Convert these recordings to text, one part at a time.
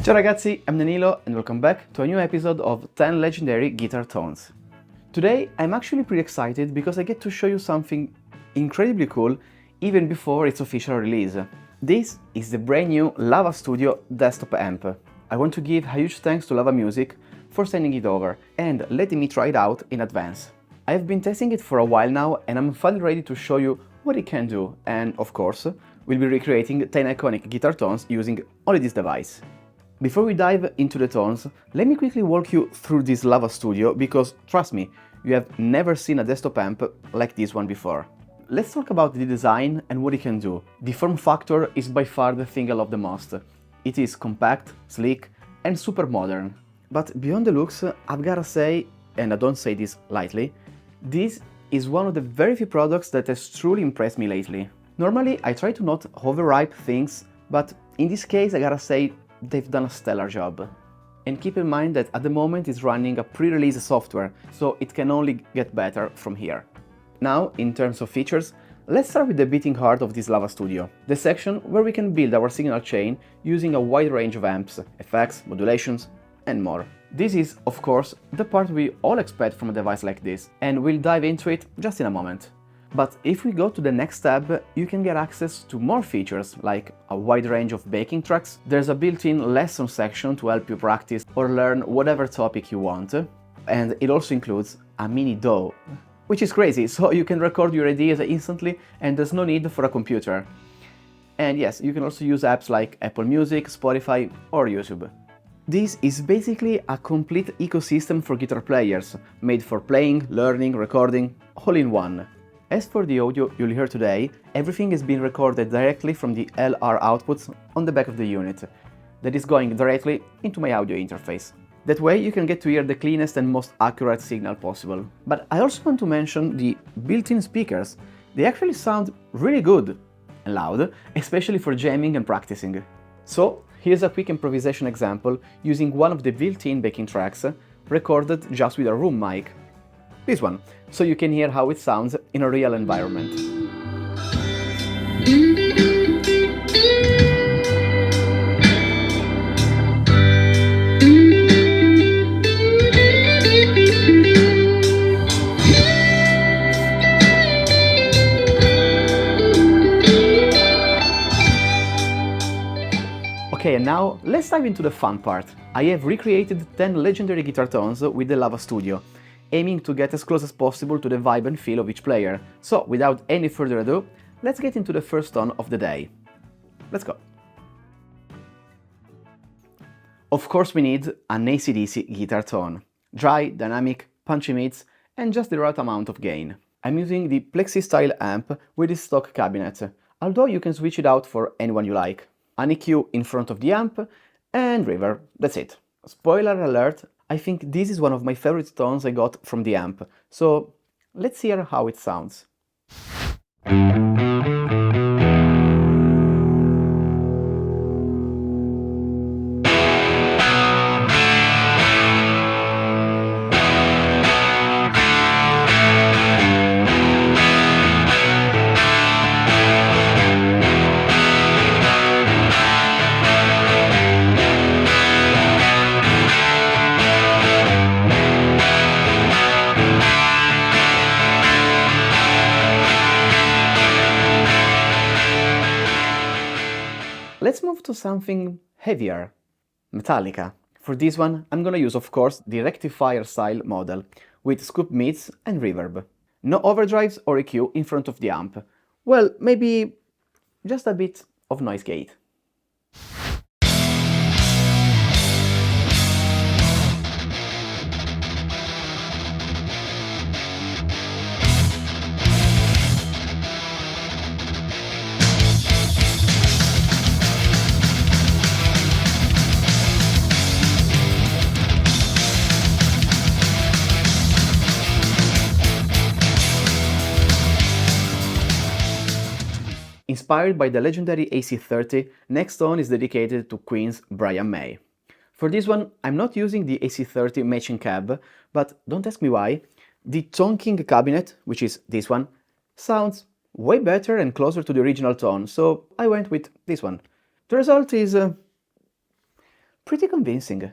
Ciao ragazzi, I'm Danilo and welcome back to a new episode of 10 Legendary Guitar Tones. Today I'm actually pretty excited because I get to show you something incredibly cool even before its official release. This is the brand new Lava Studio desktop amp. I want to give a huge thanks to Lava Music for sending it over and letting me try it out in advance. I've been testing it for a while now and I'm finally ready to show you what it can do, and of course we'll be recreating 10 iconic guitar tones using only this device. Before we dive into the tones, let me quickly walk you through this Lava Studio because, trust me, you have never seen a desktop amp like this one before. Let's talk about the design and what it can do. The form factor is by far the thing I love the most. It is compact, sleek and super modern. But beyond the looks, I've gotta say, and I don't say this lightly, this is one of the very few products that has truly impressed me lately. Normally I try to not overhype things, but in this case I gotta say they've done a stellar job. And keep in mind that at the moment it's running a pre-release software, so it can only get better from here. Now, in terms of features, let's start with the beating heart of this Lava Studio, the section where we can build our signal chain using a wide range of amps, effects, modulations, and more. This is, of course, the part we all expect from a device like this, and we'll dive into it just in a moment. But if we go to the next tab, you can get access to more features, like a wide range of backing tracks. There's a built-in lesson section to help you practice or learn whatever topic you want, and it also includes a mini DAW, which is crazy, so you can record your ideas instantly and there's no need for a computer. And yes, you can also use apps like Apple Music, Spotify or YouTube. This is basically a complete ecosystem for guitar players, made for playing, learning, recording, all in one. As for the audio you'll hear today, everything is being recorded directly from the LR outputs on the back of the unit, that is going directly into my audio interface. That way you can get to hear the cleanest and most accurate signal possible. But I also want to mention the built-in speakers. They actually sound really good and loud, especially for jamming and practicing. So here's a quick improvisation example using one of the built-in backing tracks recorded just with a room mic. This one, so you can hear how it sounds in a real environment. Okay, and now let's dive into the fun part. I have recreated 10 legendary guitar tones with the Lava Studio, aiming to get as close as possible to the vibe and feel of each player. So, without any further ado, let's get into the first tone of the day. Let's go! Of course we need an ACDC guitar tone. Dry, dynamic, punchy mids, and just the right amount of gain. I'm using the Plexi style amp with its stock cabinet, although you can switch it out for anyone you like. An EQ in front of the amp, and reverb, that's it. Spoiler alert, I think this is one of my favorite tones I got from the amp, so let's hear how it sounds. Let's move to something heavier, Metallica. For this one, I'm gonna use, of course, the rectifier style model, with scoop mids and reverb. No overdrives or EQ in front of the amp. Well, maybe just a bit of noise gate. Inspired by the legendary AC30, next tone is dedicated to Queen's Brian May. For this one, I'm not using the AC30 matching cab, but don't ask me why. The Tonking cabinet, which is this one, sounds way better and closer to the original tone, so I went with this one. The result is pretty convincing.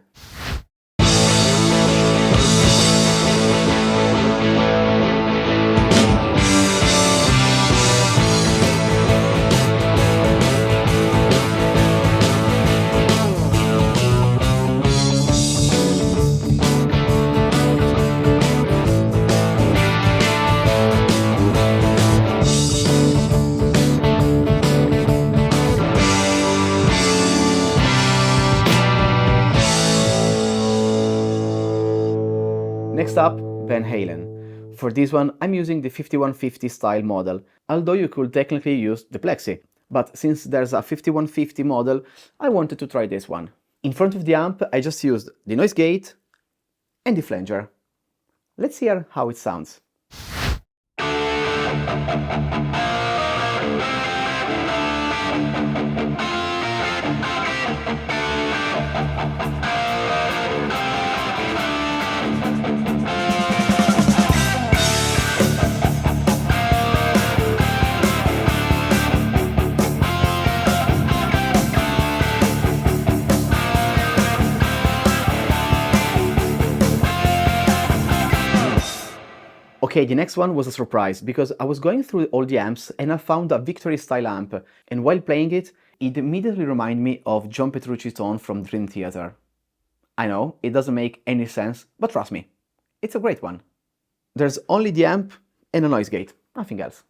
Next up, Van Halen. For this one, I'm using the 5150 style model, although you could technically use the Plexi, but since there's a 5150 model, I wanted to try this one. In front of the amp, I just used the noise gate and the flanger. Let's hear how it sounds. Okay, the next one was a surprise, because I was going through all the amps and I found a Vicari style amp, and while playing it, it immediately reminded me of John Petrucci's tone from Dream Theater. I know, it doesn't make any sense, but trust me, it's a great one. There's only the amp and a noise gate, nothing else.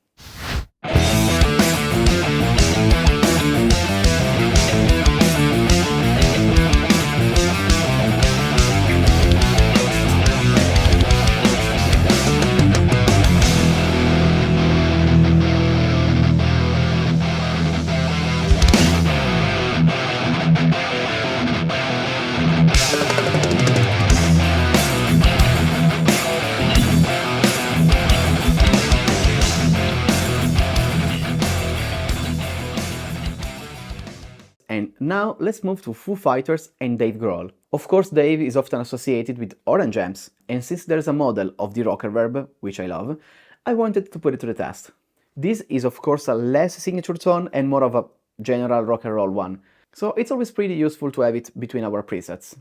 And now let's move to Foo Fighters and Dave Grohl. Of course, Dave is often associated with orange amps, and since there's a model of the rocker verb, which I love, I wanted to put it to the test. This is of course a less signature tone and more of a general rock and roll one, so it's always pretty useful to have it between our presets.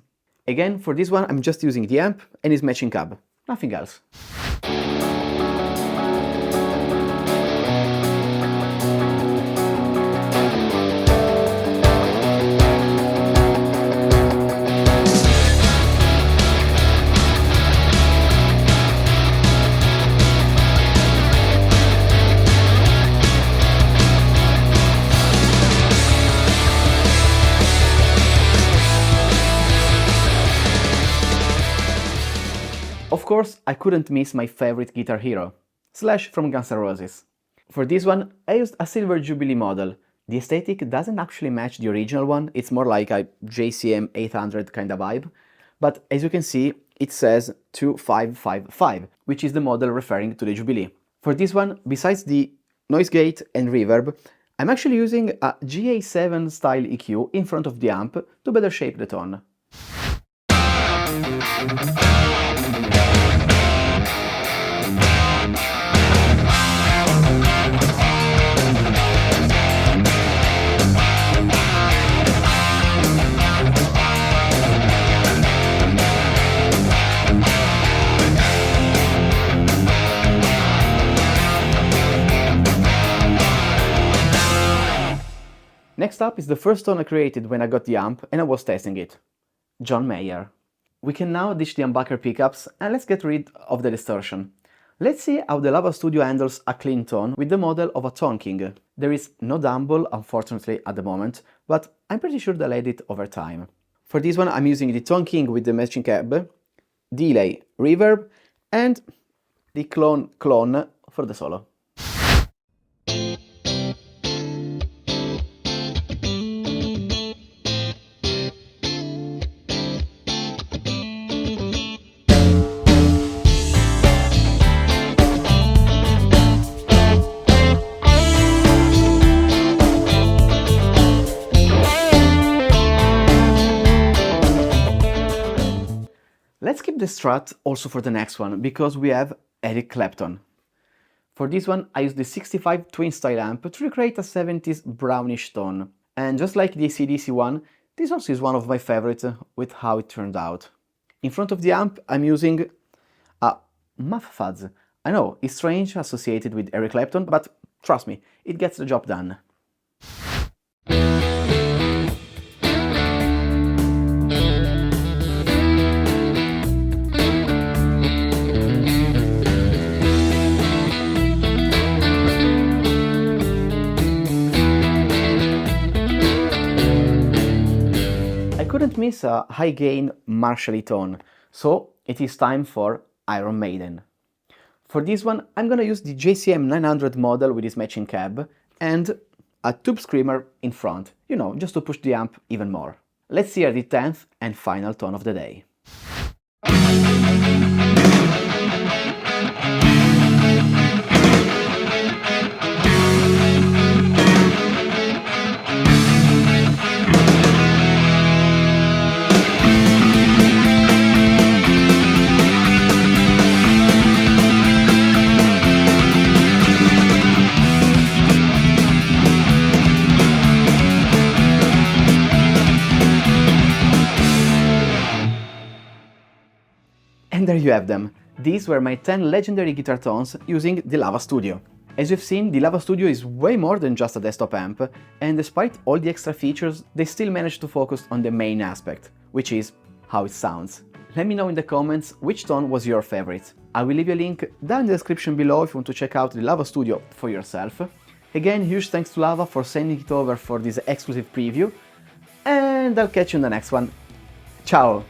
Again, for this one I'm just using the amp and its matching cab, nothing else. Of course, I couldn't miss my favorite guitar hero, Slash from Guns N' Roses. For this one, I used a Silver Jubilee model. The aesthetic doesn't actually match the original one, it's more like a JCM 800 kind of vibe, but as you can see, it says 2555, which is the model referring to the Jubilee. For this one, besides the noise gate and reverb, I'm actually using a GA7 style EQ in front of the amp to better shape the tone. Next up is the first tone I created when I got the amp and I was testing it. John Mayer. We can now ditch the humbucker pickups and let's get rid of the distortion. Let's see how the Lava Studio handles a clean tone with the model of a Tone King. There is no dumble, unfortunately, at the moment, but I'm pretty sure they'll add it over time. For this one I'm using the Tone King with the matching cab, delay, reverb, and the clone for the solo. Let's keep the Strat also for the next one, because we have Eric Clapton. For this one, I used the 65 twin style amp to recreate a 70s brownish tone. And just like the ACDC one, This also is one of my favorites with how it turned out. In front of the amp I'm using a muff fuzz. I know, it's strange associated with Eric Clapton, but trust me, it gets the job done. I couldn't miss a high-gain Marshall tone, so it is time for Iron Maiden. For this one, I'm gonna use the JCM 900 model with its matching cab and a tube screamer in front, you know, just to push the amp even more. Let's hear the 10th and final tone of the day. And there you have them. These were my 10 legendary guitar tones using the Lava Studio. As you've seen, the Lava Studio is way more than just a desktop amp, and despite all the extra features, they still managed to focus on the main aspect, which is how it sounds. Let me know in the comments which tone was your favorite. I will leave you a link down in the description below if you want to check out the Lava Studio for yourself. Again, huge thanks to Lava for sending it over for this exclusive preview, and I'll catch you in the next one. Ciao!